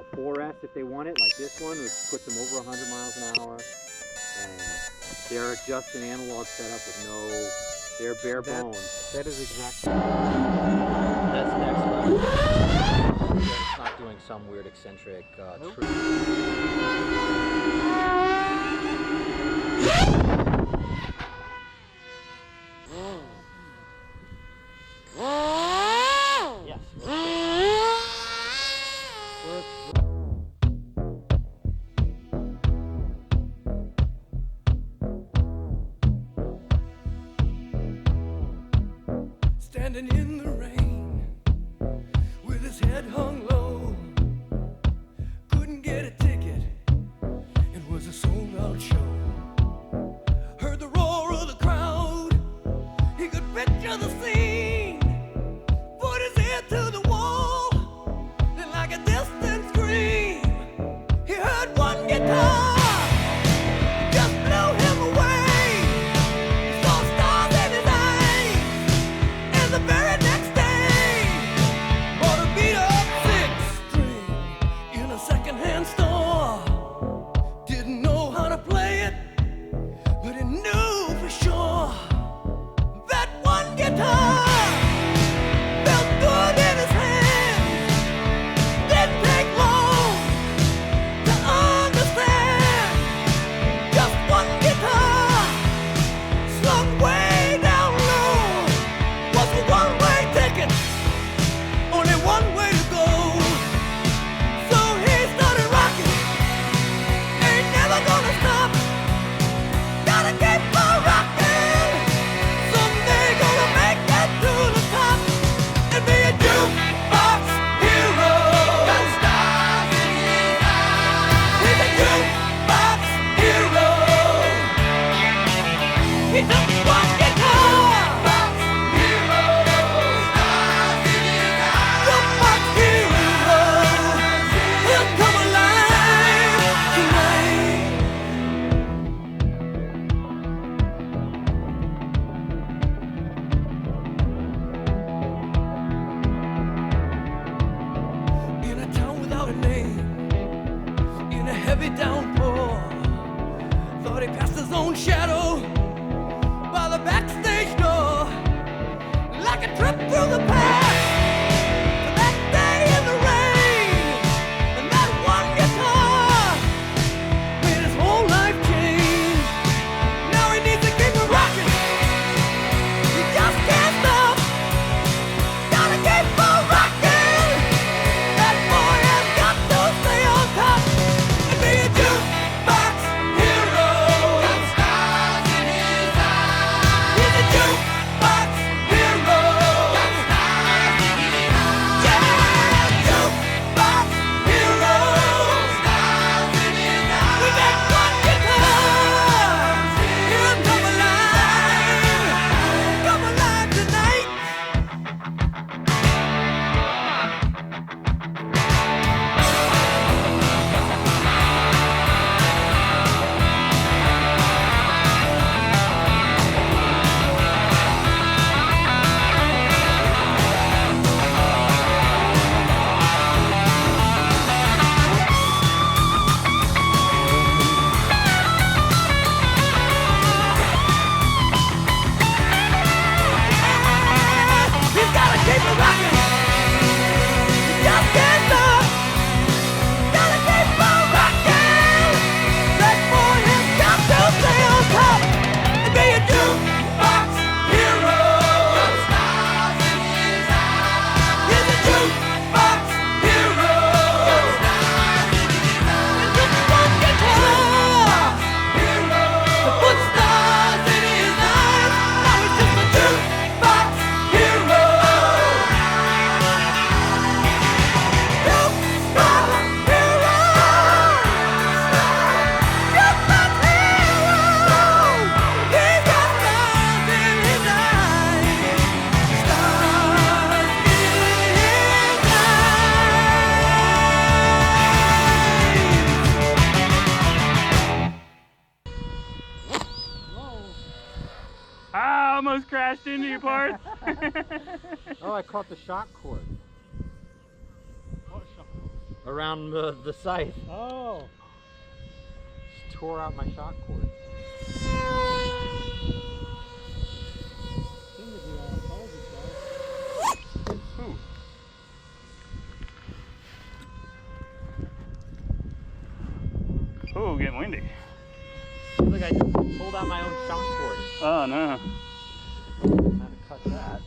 a 4S if they want it, like this one, which puts them over 100 miles an hour. And they're just an analog setup with no, they're bare bones. That is exactly. That's next level. It's not doing some weird eccentric trick. Standing in the rain with his head hung low, couldn't get a ticket, it was a sold-out show. Heard the roar of the crowd, he could picture the scene, put his ear to the wall, and like a distant scream, he heard one guitar. Heavy downpour, thought he passed his own shadow by the backstage door, like a trip through the past to that day in the rain. And that one guitar made his whole life change. Now he needs to keep it rocking, he just can't stop, gotta keep on rocking. That boy has got to stay on top. Be a jukebox hero. Got stars in his eyes. He's a jukebox hero. Got stars in his eyes. Yeah, jukebox hero. Stars in his eyes. With that one guitar, he'll come alive tonight. He's gotta keep it rocking. He just can't stop. Gotta keep on rocking. That boy has got to stay on top and be a jukebox hero. Got stars in his eyes. He's a jukebox hero. Got stars in his eyes. And just one guitar hero to put stars in his eyes. Now he's just a jukebox hero. I almost crashed into you, Parth. Oh, I caught the shock cord. What shock? around the scythe. Oh. Just tore out my shock cord. Seemed to be all palsy stuff. Ooh. Oh, getting windy. Look, I just pulled out my own shock cord. Oh no. How to cut that.